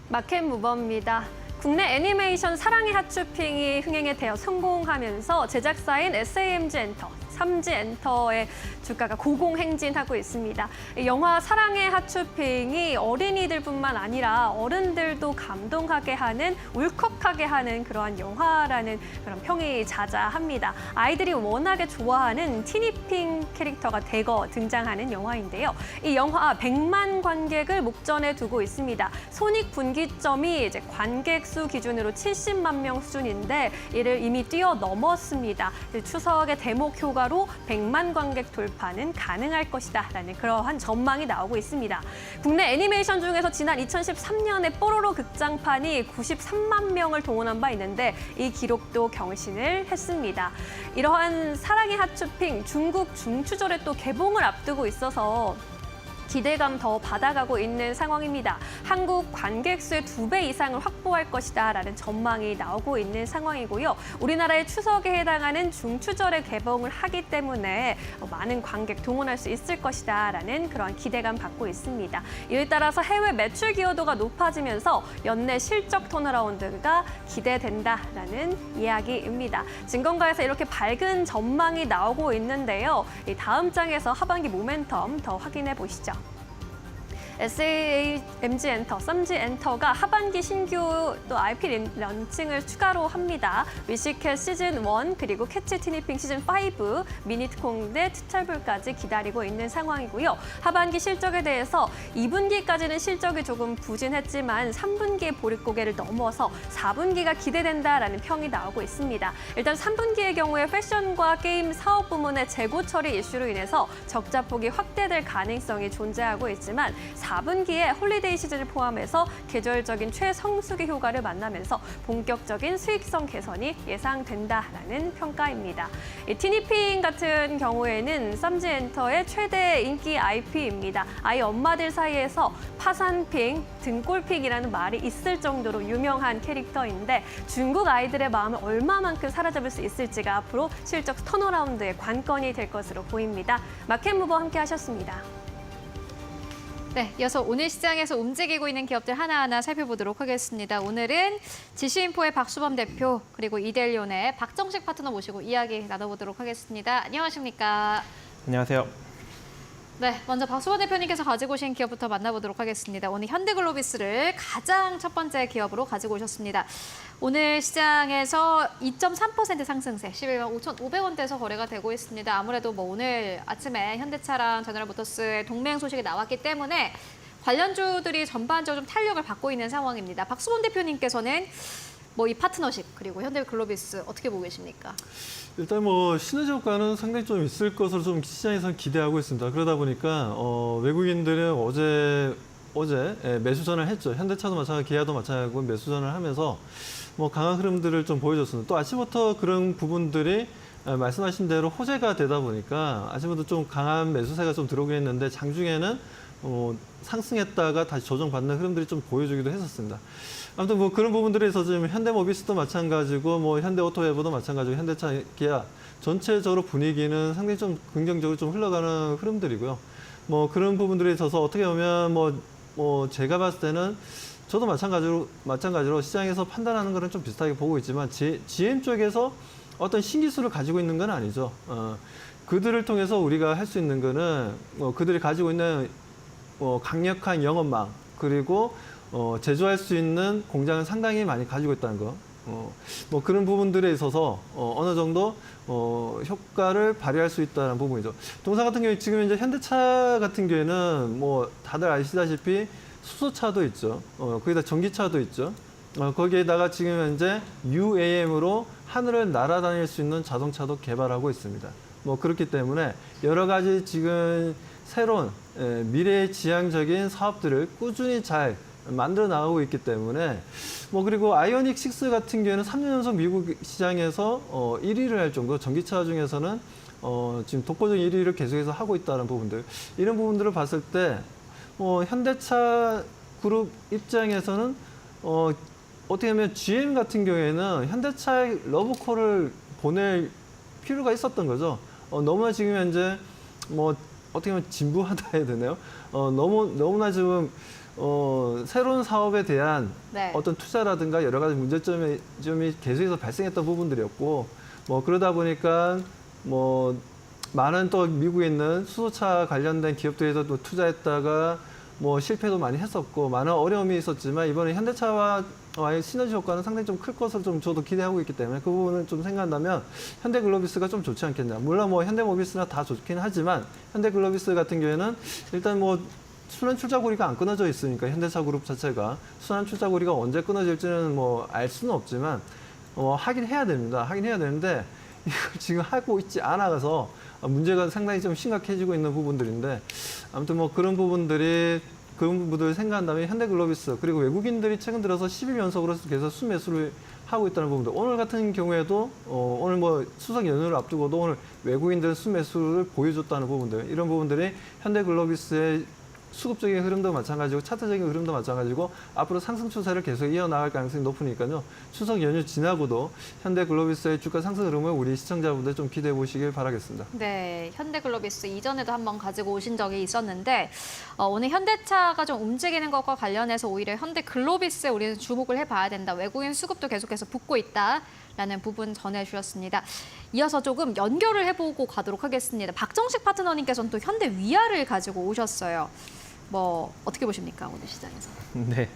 마켓 무버입니다. 국내 애니메이션 사랑의 핫쇼핑이 흥행에 되어 성공하면서 제작사인 SAMG 엔터, 삼지 엔터의 주가가 고공행진하고 있습니다. 이 영화 사랑의 핫쇼핑이 어린이들뿐만 아니라 어른들도 감동하게 하는, 울컥하게 하는 그러한 영화라는 그런 평이 자자합니다. 아이들이 워낙에 좋아하는 티니핑 캐릭터가 대거 등장하는 영화인데요. 이 영화 100만 관객을 목전에 두고 있습니다. 손익분기점이 이제 관객 수 기준으로 70만 명 수준인데 이를 이미 뛰어넘었습니다. 추석의 대목 효과로 100만 관객 돌파는 가능할 것이다라는 그러한 전망이 나오고 있습니다. 국내 애니메이션 중에서 지난 2013년에 뽀로로 극장판이 93만 명을 동원한 바 있는데 이 기록도 경신을 했습니다. 이러한 사랑의 핫쇼핑 중국 중추절에 또 개봉을 앞두고 있어서 기대감 더 받아가고 있는 상황입니다. 한국 관객 수의 2배 이상을 확보할 것이다라는 전망이 나오고 있는 상황이고요. 우리나라의 추석에 해당하는 중추절에 개봉을 하기 때문에 많은 관객 동원할 수 있을 것이다라는 그런 기대감 받고 있습니다. 이에 따라서 해외 매출 기여도가 높아지면서 연내 실적 턴어라운드가 기대된다라는 이야기입니다. 증권가에서 이렇게 밝은 전망이 나오고 있는데요. 다음 장에서 하반기 모멘텀 더 확인해 보시죠. SAMG 엔터, 삼지 엔터가 하반기 신규 또 IP 런칭을 추가로 합니다. 위시캣 시즌 1 그리고 캐치 티니핑 시즌 5, 미니트콩대 투철불까지 기다리고 있는 상황이고요. 하반기 실적에 대해서 2분기까지는 실적이 조금 부진했지만 3분기에 보릿고개를 넘어서 4분기가 기대된다라는 평이 나오고 있습니다. 일단 3분기의 경우에 패션과 게임 사업 부문의 재고 처리 이슈로 인해서 적자 폭이 확대될 가능성이 존재하고 있지만 4분기에 홀리데이 시즌을 포함해서 계절적인 최성수기 효과를 만나면서 본격적인 수익성 개선이 예상된다라는 평가입니다. 티니핑 같은 경우에는 삼지 엔터의 최대 인기 IP입니다. 아이 엄마들 사이에서 파산핑, 등골핑이라는 말이 있을 정도로 유명한 캐릭터인데 중국 아이들의 마음을 얼마만큼 사로잡을 수 있을지가 앞으로 실적 턴어라운드의 관건이 될 것으로 보입니다. 마켓무버 함께 하셨습니다. 네, 이어서 오늘 시장에서 움직이고 있는 기업들 하나하나 살펴보도록 하겠습니다. 오늘은 지시인포의 박수범 대표 그리고 이델리온의 박정식 파트너 모시고 이야기 나눠보도록 하겠습니다. 안녕하십니까? 안녕하세요. 네, 먼저 박수범 대표님께서 가지고 오신 기업부터 만나보도록 하겠습니다. 오늘 현대글로비스를 가장 첫 번째 기업으로 가지고 오셨습니다. 오늘 시장에서 2.3% 상승세, 11만 5,500원대에서 거래가 되고 있습니다. 아무래도 오늘 아침에 현대차랑 제너럴모터스의 동맹 소식이 나왔기 때문에 관련주들이 전반적으로 좀 탄력을 받고 있는 상황입니다. 박수범 대표님께서는 이 파트너십 그리고 현대글로비스 어떻게 보고 계십니까? 일단 시너지 효과는 상당히 좀 있을 것으로 좀 시장에서는 기대하고 있습니다. 그러다 보니까 외국인들은 어제 매수전을 했죠. 현대차도 마찬가지고 기아도 마찬가지고 매수전을 하면서 강한 흐름들을 좀 보여줬습니다. 또 아침부터 그런 부분들이 말씀하신 대로 호재가 되다 보니까 아침부터 좀 강한 매수세가 좀 들어오긴 했는데 장중에는 상승했다가 다시 조정받는 흐름들이 좀 보여주기도 했었습니다. 아무튼 그런 부분들에 있어서 지금 현대모비스도 마찬가지고 현대오토웨버도 마찬가지고 현대차, 기아 전체적으로 분위기는 상당히 좀 긍정적으로 좀 흘러가는 흐름들이고요. 그런 부분들에 있어서 어떻게 보면 제가 봤을 때는 저도 마찬가지로 시장에서 판단하는 거는 좀 비슷하게 보고 있지만 GM 쪽에서 어떤 신기술을 가지고 있는 건 아니죠. 그들을 통해서 우리가 할 수 있는 거는 그들이 가지고 있는 강력한 영업망 그리고 제조할 수 있는 공장을 상당히 많이 가지고 있다는 거. 그런 부분들에 있어서 어느 정도 효과를 발휘할 수 있다는 부분이죠. 동사 같은 경우에 지금 이제 현대차 같은 경우에는 다들 아시다시피 수소차도 있죠. 거기다 전기차도 있죠. 거기에다가 지금 현재 UAM으로 하늘을 날아다닐 수 있는 자동차도 개발하고 있습니다. 그렇기 때문에 여러 가지 지금 새로운 미래 지향적인 사업들을 꾸준히 잘 만들어 나가고 있기 때문에 그리고 아이오닉 6 같은 경우에는 3년 연속 미국 시장에서 1위를 할 정도 전기차 중에서는 지금 독보적인 1위를 계속해서 하고 있다는 부분들 이런 부분들을 봤을 때 현대차 그룹 입장에서는 어떻게 보면 GM 같은 경우에는 현대차의 러브콜을 보낼 필요가 있었던 거죠. 너무나 지금 현재 어떻게 보면 진부하다 해야 되나요? 너무나 지금 새로운 사업에 대한 네. 어떤 투자라든가 여러 가지 문제점이 계속해서 발생했던 부분들이었고, 그러다 보니까 많은 또 미국에 있는 수소차 관련된 기업들에서 또 투자했다가 실패도 많이 했었고 많은 어려움이 있었지만 이번에 현대차와의 시너지 효과는 상당히 좀 클 것으로 좀 저도 기대하고 있기 때문에 그 부분을 좀 생각한다면 현대글로비스가 좀 좋지 않겠냐. 물론 현대모비스나 다 좋긴 하지만 현대글로비스 같은 경우에는 일단 순환 출자고리가 안 끊어져 있으니까 현대차 그룹 자체가 순환 출자고리가 언제 끊어질지는 알 수는 없지만 하긴 해야 됩니다. 하긴 해야 되는데 이걸 지금 하고 있지 않아서 문제가 상당히 좀 심각해지고 있는 부분들인데 아무튼 그런 부분들 생각한다면 현대글로비스 그리고 외국인들이 최근 들어서 10일 연속으로 계속 순매수를 하고 있다는 부분들. 오늘 같은 경우에도 오늘 추석 연휴를 앞두고도 오늘 외국인들 순매수를 보여줬다는 부분들, 이런 부분들이 현대글로비스의 수급적인 흐름도 마찬가지고 차트적인 흐름도 마찬가지고 앞으로 상승 추세를 계속 이어나갈 가능성이 높으니까요. 추석 연휴 지나고도 현대글로비스의 주가 상승 흐름을 우리 시청자분들 좀 기대해 보시길 바라겠습니다. 네, 현대글로비스 이전에도 한번 가지고 오신 적이 있었는데 오늘 현대차가 좀 움직이는 것과 관련해서 오히려 현대글로비스에 우리는 주목을 해봐야 된다. 외국인 수급도 계속해서 붙고 있다라는 부분 전해주셨습니다. 이어서 조금 연결을 해보고 가도록 하겠습니다. 박정식 파트너님께서는 또 현대위아를 가지고 오셨어요. 어떻게 보십니까, 오늘 시장에서? 네,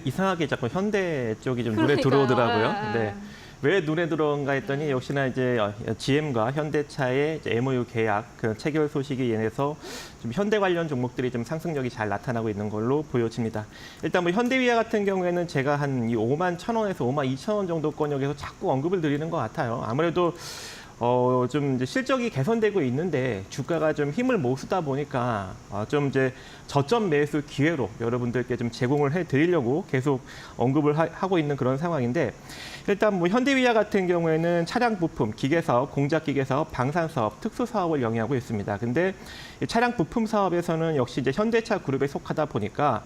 이상하게 자꾸 현대 쪽이 좀 눈에 그러니까요. 들어오더라고요. 네. 왜 눈에 들어온가 했더니 역시나 이제 GM과 현대차의 MOU 계약 체결 소식이 인해서 좀 현대 관련 종목들이 좀 상승력이 잘 나타나고 있는 걸로 보여집니다. 일단 현대위아 같은 경우에는 제가 한 5만 1,000원에서 5만 2,000원 정도 권역에서 자꾸 언급을 드리는 것 같아요. 아무래도 좀 이제 실적이 개선되고 있는데 주가가 좀 힘을 못 쓰다 보니까 좀 이제 저점 매수 기회로 여러분들께 좀 제공을 해드리려고 계속 언급을 하고 있는 그런 상황인데 일단 현대위아 같은 경우에는 차량 부품, 기계 사업, 공작 기계 사업, 방산 사업, 특수 사업을 영위하고 있습니다. 근데 이 차량 부품 사업에서는 역시 이제 현대차 그룹에 속하다 보니까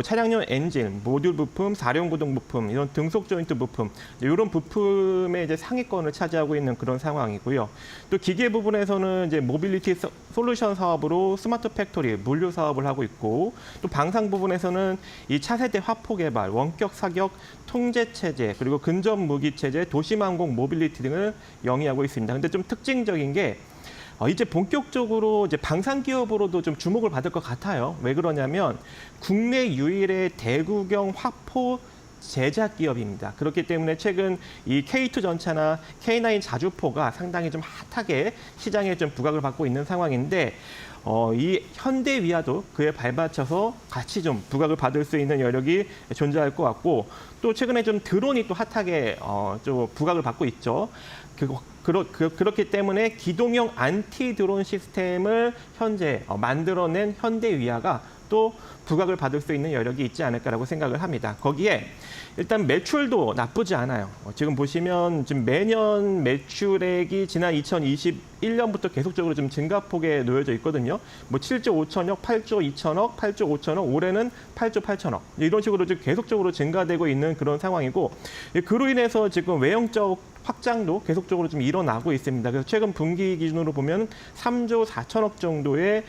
차량용 엔진, 모듈 부품, 사륜구동 부품, 이런 등속 조인트 부품 이런 부품의 이제 상위권을 차지하고 있는 그런 상황이고요. 또 기계 부분에서는 이제 모빌리티 솔루션 사업으로 스마트 팩토리, 물류 사업을 하고 있고 또 방산 부분에서는 이 차세대 화포 개발, 원격 사격 통제 체제, 그리고 근접 무기 체제, 도시망공 모빌리티 등을 영위하고 있습니다. 근데 좀 특징적인 게 이제 본격적으로 이제 방산 기업으로도 좀 주목을 받을 것 같아요. 왜 그러냐면 국내 유일의 대구경 화포 제작 기업입니다. 그렇기 때문에 최근 이 K2 전차나 K9 자주포가 상당히 좀 핫하게 시장에 좀 부각을 받고 있는 상황인데 이 현대위아도 그에 발맞춰서 같이 좀 부각을 받을 수 있는 여력이 존재할 것 같고 또 최근에 좀 드론이 또 핫하게 좀 부각을 받고 있죠. 그렇기 때문에 기동형 안티 드론 시스템을 현재 만들어낸 현대위아가 또 부각을 받을 수 있는 여력이 있지 않을까라고 생각을 합니다. 거기에 일단 매출도 나쁘지 않아요. 지금 보시면 지금 매년 매출액이 지난 2021년부터 계속적으로 좀 증가폭에 놓여져 있거든요. 7조 5천억, 8조 2천억, 8조 5천억, 올해는 8조 8천억. 이런 식으로 지금 계속적으로 증가되고 있는 그런 상황이고 그로 인해서 지금 외형적 확장도 계속적으로 좀 일어나고 있습니다. 그래서 최근 분기 기준으로 보면 3조 4천억 정도의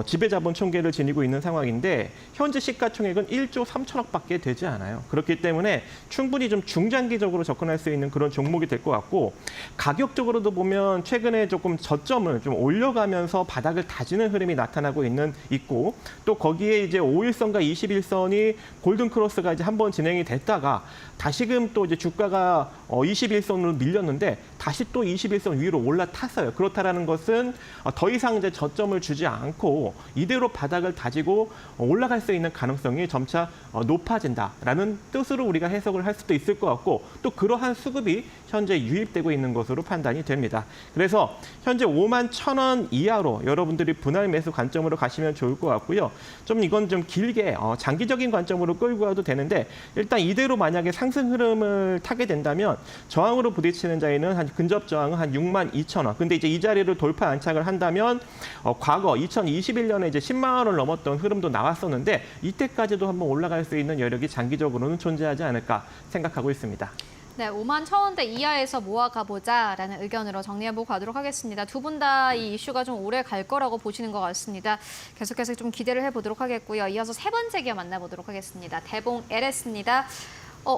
지배자본 총계를 지니고 있는 상황인데 현재 시가총액은 1조 3천억밖에 되지 않아요. 그렇기 때문에 충분히 좀 중장기적으로 접근할 수 있는 그런 종목이 될 것 같고 가격적으로도 보면 최근에 조금 저점을 좀 올려가면서 바닥을 다지는 흐름이 나타나고 있고 또 거기에 이제 5일선과 21선이 골든크로스가 이제 한번 진행이 됐다가 다시금 또 이제 주가가 21선으로 밀렸는데 다시 또 21선 위로 올라탔어요. 그렇다라는 것은 더 이상 이제 저점을 주지 않고 이대로 바닥을 다지고 올라갈 수 있는 가능성이 점차 높아진다라는 뜻으로 우리가 해석을 할 수도 있을 것 같고 또 그러한 수급이 현재 유입되고 있는 것으로 판단이 됩니다. 그래서 현재 5만 1,000원 이하로 여러분들이 분할 매수 관점으로 가시면 좋을 것 같고요. 좀 이건 좀 길게 장기적인 관점으로 끌고 가도 되는데 일단 이대로 만약에 상승 흐름을 타게 된다면 저항으로 부딪히는 자리는 한 근접 저항은 한 6만 2,000원. 근데 이제 이 자리를 돌파 안착을 한다면 과거 2021년에 이제 10만 원을 넘었던 흐름도 나왔었는데 이때까지도 한번 올라갈 수 있는 여력이 장기적으로는 존재하지 않을까 생각하고 있습니다. 네, 5만 1,000원대 이하에서 모아가보자라는 의견으로 정리해보고 가도록 하겠습니다. 두 분 다 이 이슈가 좀 오래 갈 거라고 보시는 것 같습니다. 계속해서 좀 기대를 해보도록 하겠고요. 이어서 세 번째 기업 만나보도록 하겠습니다. 대봉 LS입니다.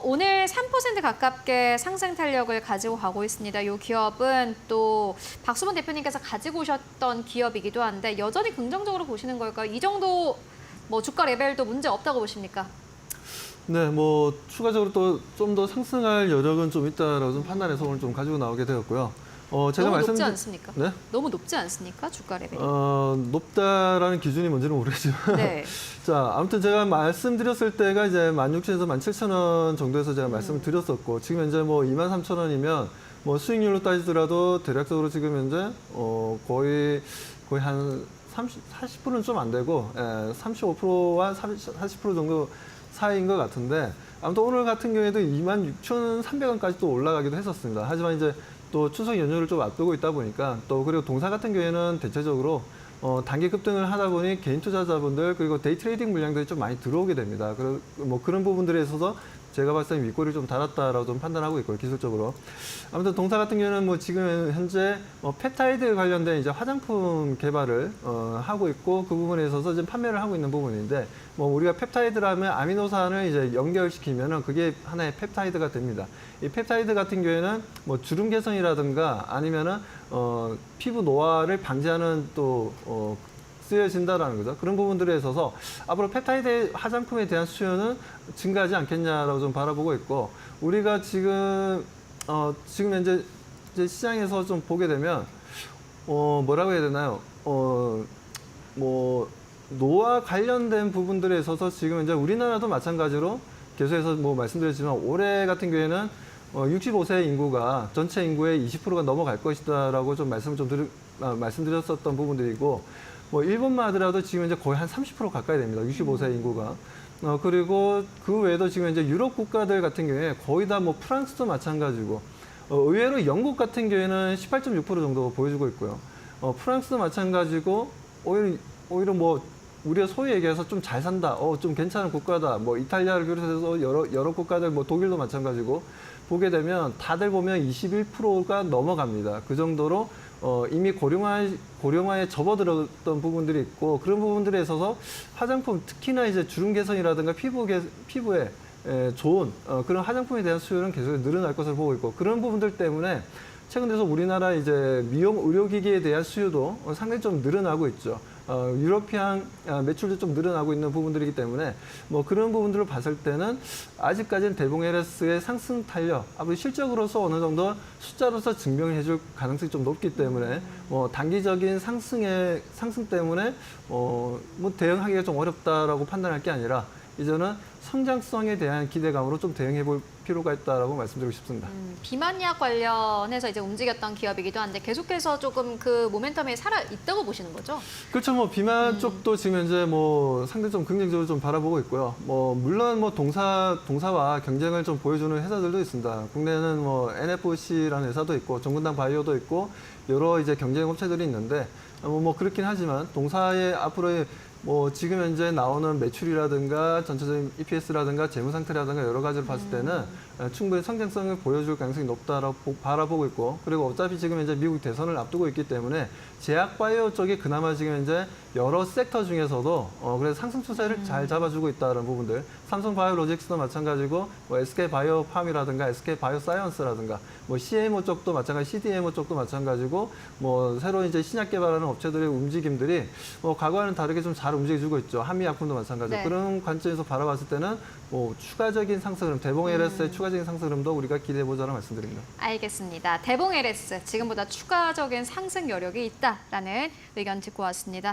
오늘 3% 가깝게 상승 탄력을 가지고 가고 있습니다. 이 기업은 또 박수범 대표님께서 가지고 오셨던 기업이기도 한데 여전히 긍정적으로 보시는 걸까요? 이 정도 뭐 주가 레벨도 문제 없다고 보십니까? 네, 뭐 추가적으로 또 좀 더 상승할 여력은 좀 있다라고 좀 판단해서 오늘 좀 가지고 나오게 되었고요. 제가 너무 높지 말씀드린 않습니까? 네? 너무 높지 않습니까? 주가 레벨이? 높다라는 기준이 뭔지는 모르겠지만 네. 자, 아무튼 제가 말씀드렸을 때가 이제 16,000에서 17,000원 정도에서 제가 말씀을 드렸었고 지금 현재 뭐 23,000원이면 뭐 수익률로 따지더라도 대략적으로 지금 현재 거의 한 40%는 좀 안 되고 35%와 40% 정도 사이인 것 같은데 아무튼 오늘 같은 경우에도 26,300원까지 또 올라가기도 했었습니다. 하지만 이제 또 추석 연휴를 좀 앞두고 있다 보니까 또 그리고 동사 같은 경우에는 대체적으로 단기 급등을 하다 보니 개인 투자자분들 그리고 데이 트레이딩 물량들이 좀 많이 들어오게 됩니다. 뭐 그런 부분들에 있어서 제가 봤을 때 윗골을 좀 달았다라고 좀 판단하고 있고요, 기술적으로. 아무튼 동사 같은 경우는 뭐 지금 현재 펩타이드 관련된 이제 화장품 개발을 하고 있고 그 부분에 있어서 지금 판매를 하고 있는 부분인데 뭐 우리가 펩타이드라면 아미노산을 이제 연결시키면은 그게 하나의 펩타이드가 됩니다. 이 펩타이드 같은 경우에는 뭐 주름 개선이라든가 아니면은 피부 노화를 방지하는 또 쓰여진다라는 거죠. 그런 부분들에 있어서 앞으로 펩타이드 화장품에 대한 수요는 증가하지 않겠냐라고 좀 바라보고 있고 우리가 지금 현재 이제 시장에서 좀 보게 되면 뭐라고 해야 되나요? 뭐 노화 관련된 부분들에 있어서 지금 이제 우리나라도 마찬가지로 계속해서 뭐 말씀드렸지만 올해 같은 경우에는 65세 인구가 전체 인구의 20%가 넘어갈 것이다라고 좀 말씀드렸었던 부분들이고 뭐 일본만 하더라도 지금 이제 거의 한 30% 가까이 됩니다. 65세 인구가. 그리고 그 외에도 지금 이제 유럽 국가들 같은 경우에 거의 다 뭐 프랑스도 마찬가지고 의외로 영국 같은 경우에는 18.6% 정도 보여주고 있고요. 프랑스도 마찬가지고 오히려 뭐 우리가 소위 얘기해서 좀 잘 산다, 좀 괜찮은 국가다. 뭐 이탈리아를 비롯해서 여러 국가들, 뭐 독일도 마찬가지고 보게 되면 다들 보면 21%가 넘어갑니다. 그 정도로 이미 고령화에 접어들었던 부분들이 있고 그런 부분들에 있어서 화장품 특히나 이제 주름 개선이라든가 피부에 좋은 그런 화장품에 대한 수요는 계속 늘어날 것을 보고 있고 그런 부분들 때문에 최근 들어서 우리나라 이제 미용 의료기기에 대한 수요도 상당히 좀 늘어나고 있죠. 유러피안 매출도 좀 늘어나고 있는 부분들이기 때문에 뭐 그런 부분들을 봤을 때는 아직까지는 대봉 LS의 상승 탄력, 앞으로 실적으로서 어느 정도 숫자로서 증명을 해줄 가능성이 좀 높기 때문에 뭐 단기적인 상승 때문에 뭐 대응하기가 좀 어렵다라고 판단할 게 아니라 이제는 성장성에 대한 기대감으로 좀 대응해 볼 필요가 있다라고 말씀드리고 싶습니다. 비만약 관련해서 이제 움직였던 기업이기도 한데 계속해서 조금 그 모멘텀이 살아 있다고 보시는 거죠? 그렇죠. 뭐 비만 쪽도 지금 현재 뭐 상당히 좀 긍정적으로 좀 바라보고 있고요. 뭐 물론 뭐 동사와 경쟁을 좀 보여주는 회사들도 있습니다. 국내에는 뭐 NFC라는 회사도 있고 정근당 바이오도 있고 여러 이제 경쟁 업체들이 있는데 뭐 그렇긴 하지만 동사의 앞으로의 뭐 지금 현재 나오는 매출이라든가 전체적인 EPS라든가 재무 상태라든가 여러 가지를 봤을 때는 충분히 성장성을 보여줄 가능성이 높다라고 바라보고 있고 그리고 어차피 지금 현재 미국 대선을 앞두고 있기 때문에 제약바이오 쪽이 그나마 지금 현재 여러 섹터 중에서도 그래서 상승 추세를 잘 잡아주고 있다는 부분들 삼성바이오로직스도 마찬가지고 뭐 SK바이오팜이라든가 SK바이오사이언스라든가 뭐 CMO 쪽도 마찬가지 CDMO 쪽도 마찬가지고 뭐 새로 이제 신약 개발하는 업체들의 움직임들이 뭐 과거와는 다르게 좀 잘 움직여주고 있죠. 한미약품도 마찬가지고 네. 그런 관점에서 바라봤을 때는 뭐 추가적인 상승 흐름 대봉 LS의 추가적인 상승 흐름도 우리가 기대해 보자는 말씀드립니다. 알겠습니다. 대봉 LS 지금보다 추가적인 상승 여력이 있다라는 의견 듣고 왔습니다.